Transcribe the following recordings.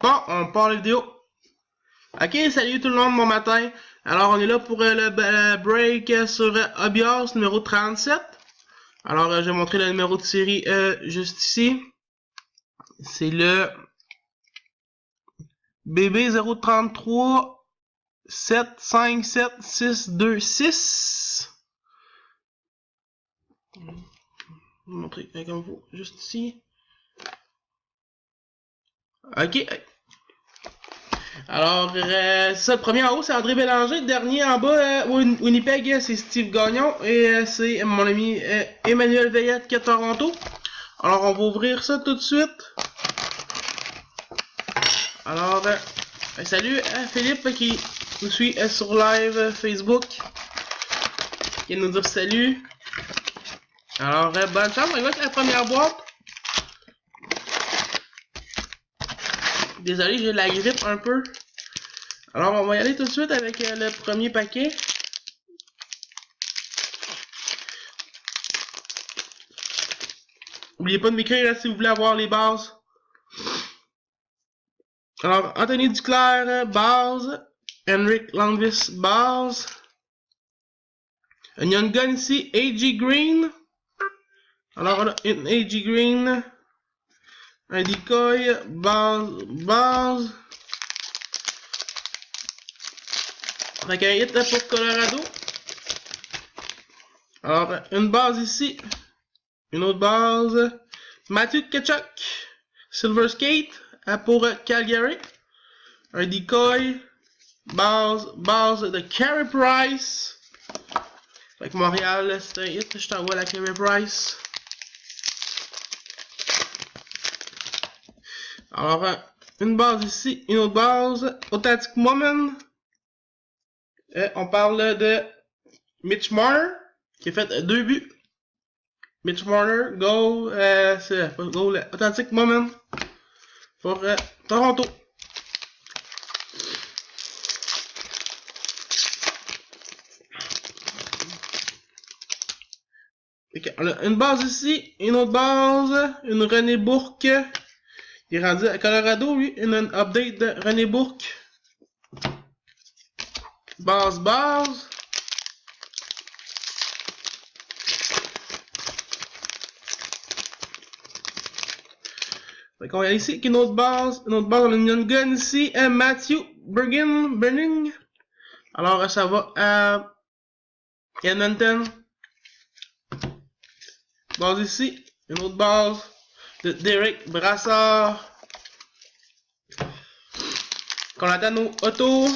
Bon, on part la vidéo. Ok, salut tout le monde, bon matin. Alors, on est là pour le break sur Obios numéro 37. Alors, je vais montrer le numéro de série juste ici. C'est le BB033 757626. Je vais vous montrer comme vous, juste ici. Ok. Alors, ça, le premier en haut, c'est André Bélanger. Le dernier en bas, Winnipeg, c'est Steve Gagnon. Et c'est mon ami Emmanuel Veillette qui est à Toronto. Alors, on va ouvrir ça tout de suite. Alors, salut Philippe qui nous suit sur live Facebook. Qui vient nous dire salut. Alors, bonne chance, on va avec la première boîte. Désolé, j'ai la grippe un peu. Alors, on va y aller tout de suite avec le premier paquet. N'oubliez pas de m'écrire là, si vous voulez avoir les bases. Alors, Anthony Duclair, base. Henrik Lundqvist, base. Un Young Gun ici, A.J. Green. Alors, on a une A.J. Green. Un decoy, base. Avec un hit pour Colorado. Alors, une base ici. Une autre base. Matthew Tkachuk. Silver Skate pour Calgary. Un decoy. Base de Carey Price. Avec Montréal, c'est un hit. Je t'envoie la Carey Price. Alors, une base ici, une autre base. Authentic Moment. On parle de Mitch Marner, qui a fait 2 buts. Mitch Marner, goal, c'est goal Authentic Moment pour Toronto. Okay, on a une base ici, une autre base, une René Bourque. Il est rendu à Colorado, lui, une update de René Bourque. Base. Donc on va ici avec une autre base, on a une Young Gun ici, Matthew Burning. Alors ça va à Edmonton. Base ici, une autre base de Derek Brassard. Qu'on attend nos autos.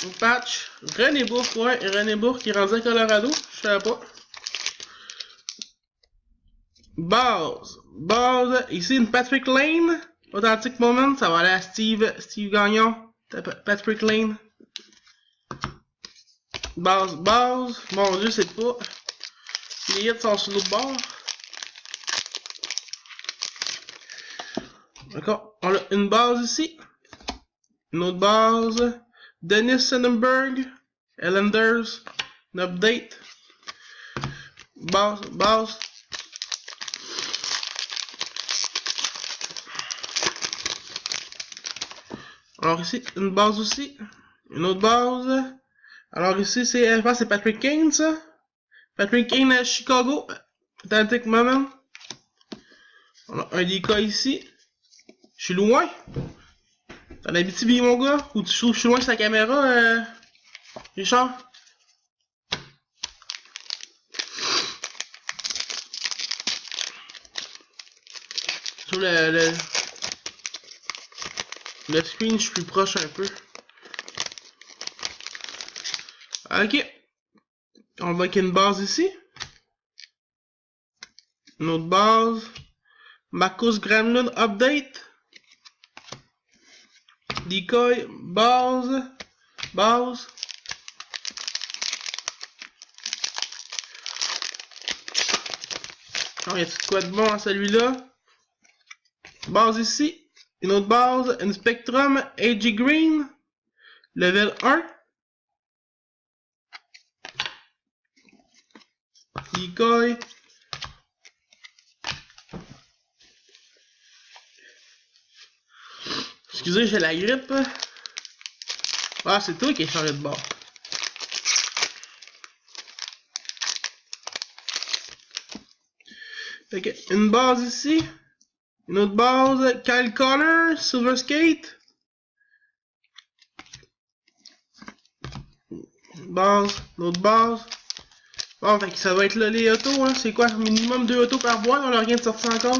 Nos patch. René Bourque, ouais, René Bourque qui est rendu à Colorado, je savais pas. Base, ici une Patrick Lane. Authentic Moment, ça va aller à Steve Gagnon. Patrick Lane. Base. Mon dieu, c'est pas. Les hits sont sur l'autre bord. D'accord, on a une base ici. Une autre base. Dennis Sonnenberg. Islanders. Une update. Base. Alors ici, une base aussi. Une autre base. Alors ici, je pense que c'est Patrick Kane, ça. Patrick Kane à Chicago. Authentic Moment. On a un decoy ici. Je suis loin. T'en Abitibi, mon gars? Ou tu trouves que je suis loin sur la caméra, Richard? Sur le screen, je suis plus proche un peu. Ok. On va avec une base ici. Une autre base. Marcus Granlund update. Decoy, base. Oh, y a quoi de bon à celui-là? Base ici. Une autre base. Une Spectrum, A.J. Green. Level 1. Decoy. Excusez, j'ai la grippe. Ah, c'est toi qui es changé de bord. Fait que, une base ici. Une autre base, Kyle Connor, Silver Skate. Base, une autre base. Bon, fait que ça va être là les autos, hein. C'est quoi? Minimum 2 autos par boîte, on a rien de sorti encore.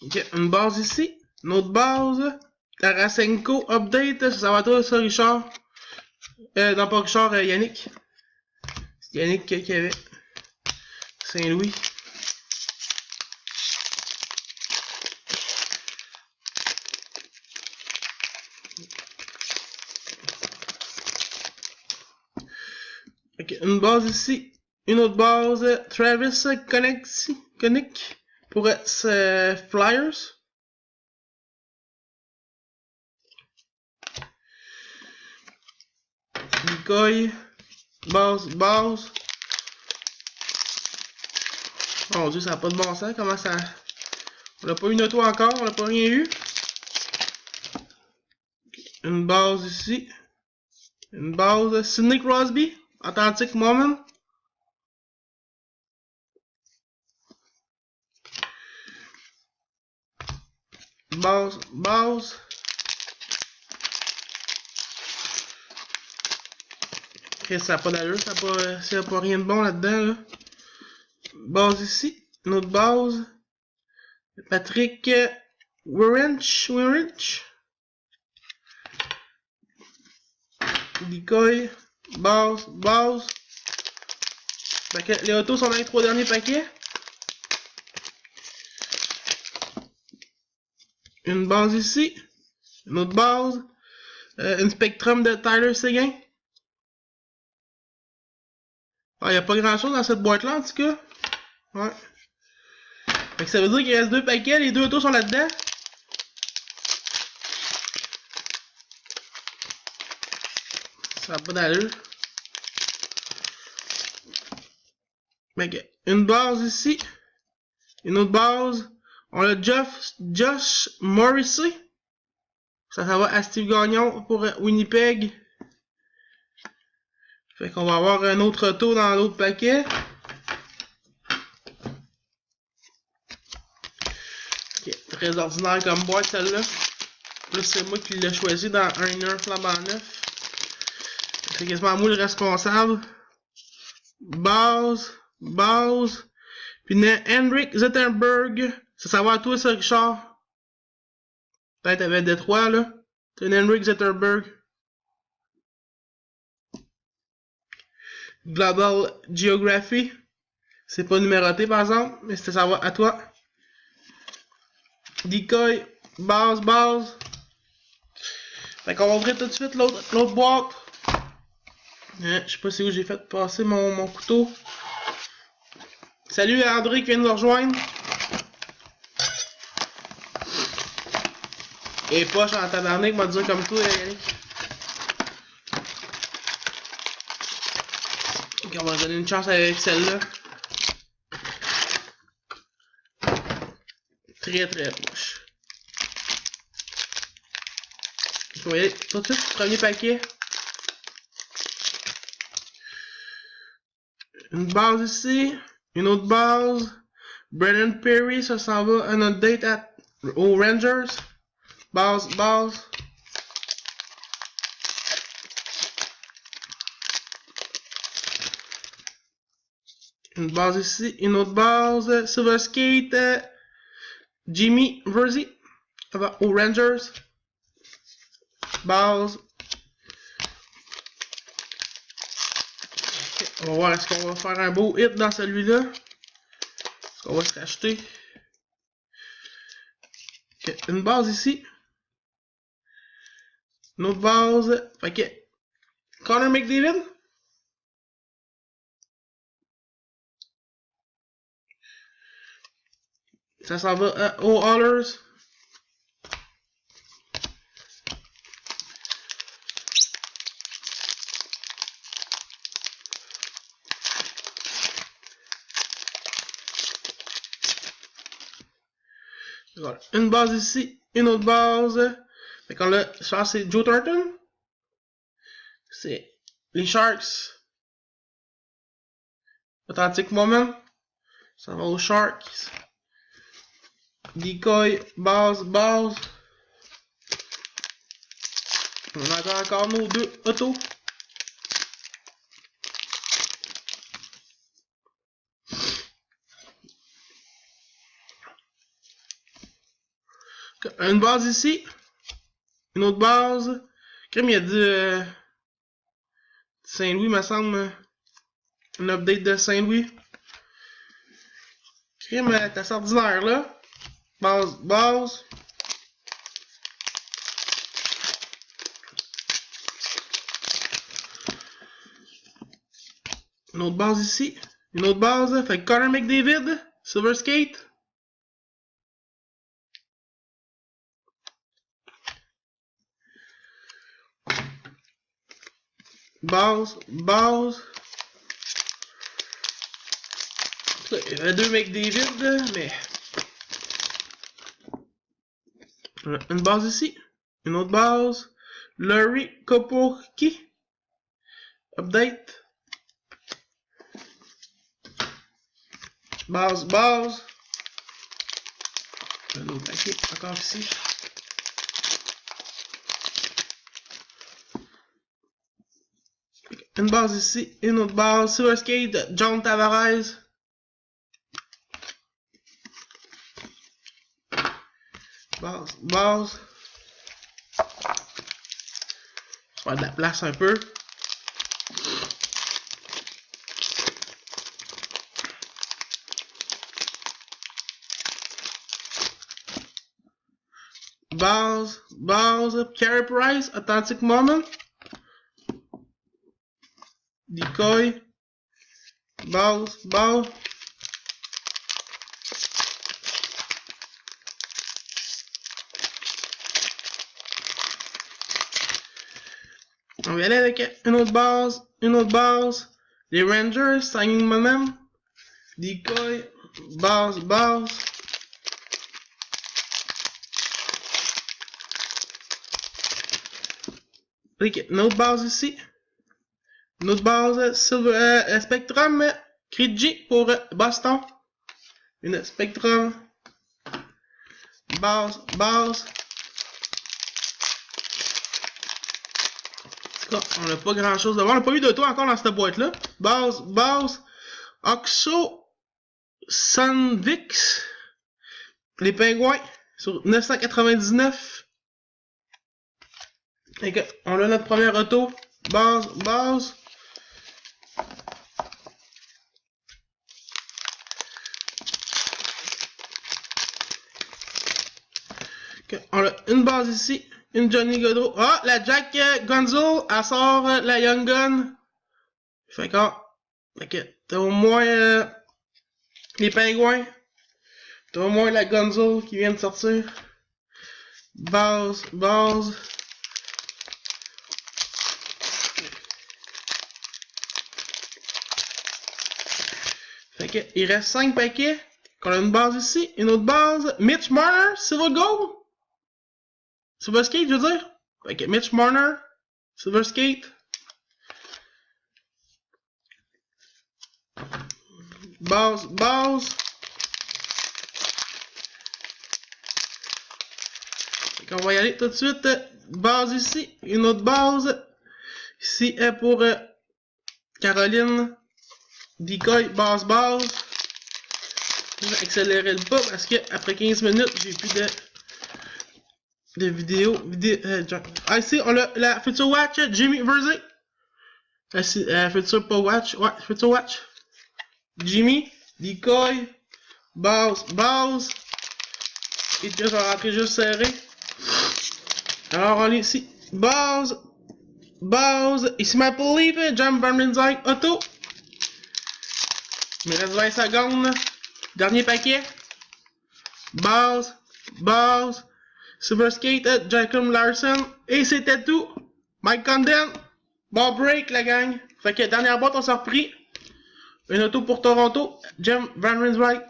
Ok, une base ici. Une autre base. Tarasenko Update, ça va à toi ça Richard. Non pas Richard, Yannick. C'est Yannick qui avait. Saint-Louis. Ok, une base ici. Une autre base. Travis Connect pour Flyers. Nicoy. Base. Oh mon dieu, ça n'a pas de bon sens. Comment ça. On n'a pas eu une auto encore, on n'a pas rien eu. Une base ici. Une base Sidney Crosby. Authentic Moment. Base. Okay, ça n'a pas d'allure, ça n'a pas rien de bon là-dedans. Là. Base ici. Une autre base. Patrick Werench. Decoy. Base. Les autos sont dans les 3 derniers paquets. Une base ici. Une autre base. Une Spectrum de Tyler Seguin. Ah, y a pas grand chose dans cette boîte là en tout cas. Ouais. Fait que ça veut dire qu'il reste 2 paquets, les 2 autos sont là-dedans. Ça n'a pas d'allure. Une base ici. Une autre base. On a Josh Morrissey. Ça va à Steve Gagnon pour Winnipeg. Fait qu'on va avoir un autre auto dans l'autre paquet. Okay. Très ordinaire comme boîte celle-là. Là c'est moi qui l'ai choisi dans un Nerf flambant neuf. C'est quasiment moi le responsable. Base. Puis Henrik Zetterberg. Ça va à toi ça Richard. Peut-être avec Détroit là. C'est un Henrik Zetterberg. Global Geography. C'est pas numéroté par exemple, mais ça va à toi. Decoy, base. Fait qu'on va ouvrir tout de suite l'autre boîte. Je sais pas si où j'ai fait passer mon couteau. Salut à André qui vient de nous rejoindre. Et poche en tabarnak, m'a dit comme toi, Yannick. Ok, on va donner une chance avec celle-là. Très poche. Vous voyez, tout de suite, premier paquet. Une base ici. Une autre base. Brennan Perry, ça s'en va à notre date aux Rangers. Base. Une base ici. Une autre base. Silver Skate. Jimmy Verzi. Ça va aux Rangers. Base. Okay, on va voir est-ce qu'on va faire un beau hit dans celui-là. Est-ce qu'on va se racheter. Okay, une base ici. Une autre base. Fait que Connor McDavid. Ça s'en va aux Oilers. Voilà. Une base ici, une autre base. Fait qu'on a, ça c'est Joe Thornton. C'est les Sharks. Authentic Moment. Ça va aux Sharks. Decoy, base. On a encore nos deux autos. Une base ici. Une autre base. Comme il y a du Saint-Louis, me semble. Un update de Saint-Louis. Crime, t'as assez ordinaire là. Base. Une autre base ici. Une autre base. Fait que Connor McDavid. Silver Skate. Base. Il y avait deux McDavid, mais... Une base ici. Une autre base. Larry Koporki. Update. Base. Un autre paquet encore ici. Une base ici, une autre base. Silver Skate, John Tavares. Base. On va faire de la place un peu. Base. Carey Price, Authentic Moment. Decoy. Base. On va aller avec une autre base. Les Rangers, Signing Moment. Decoy. Base. Ok, une autre base ici. Une autre base, Silver Spectrum, Krejci pour Boston. Une Spectrum. Base. On n'a pas grand chose de voir. On n'a pas eu de toit encore dans cette boîte là. Base. Oxo. Sunvix. Les Pingouins. Sur 999. Et on a notre premier auto. Base. On a une base ici. Une Johnny Gaudreau. Ah, la Jack Gonzo, elle sort la Young Gun. Fait que t'as au moins les Pingouins. T'as au moins la Gonzo qui vient de sortir. Base. Fait que il reste 5 paquets. On a une base ici, une autre base. Mitch Marner, Silver Gold. Silver Skate, je veux dire. Fait que Mitch Marner, Silver Skate. Base. Fait qu'on va y aller tout de suite. Base ici, une autre base. Ici est pour Caroline. Decoy, base. Je vais accélérer le pas parce que après 15 minutes, j'ai plus de vidéos. Ici, on a la Future Watch, Jimmy Versey. Future pas Watch. Ouais, Future Watch. Jimmy, Decoy, base. Et puis, je vais rentrer juste serré. Alors, on est ici. Base. Ici, Maple Leaf, Jam Barmendzike, Auto. Il me reste 20 secondes. Dernier paquet. Base. Silver Skate, Jacob Larson. Et c'était tout. Mike Condon. Bon break, la gang. Fait que dernière boîte, on s'est repris. Une auto pour Toronto. Jam Van Rinswijk.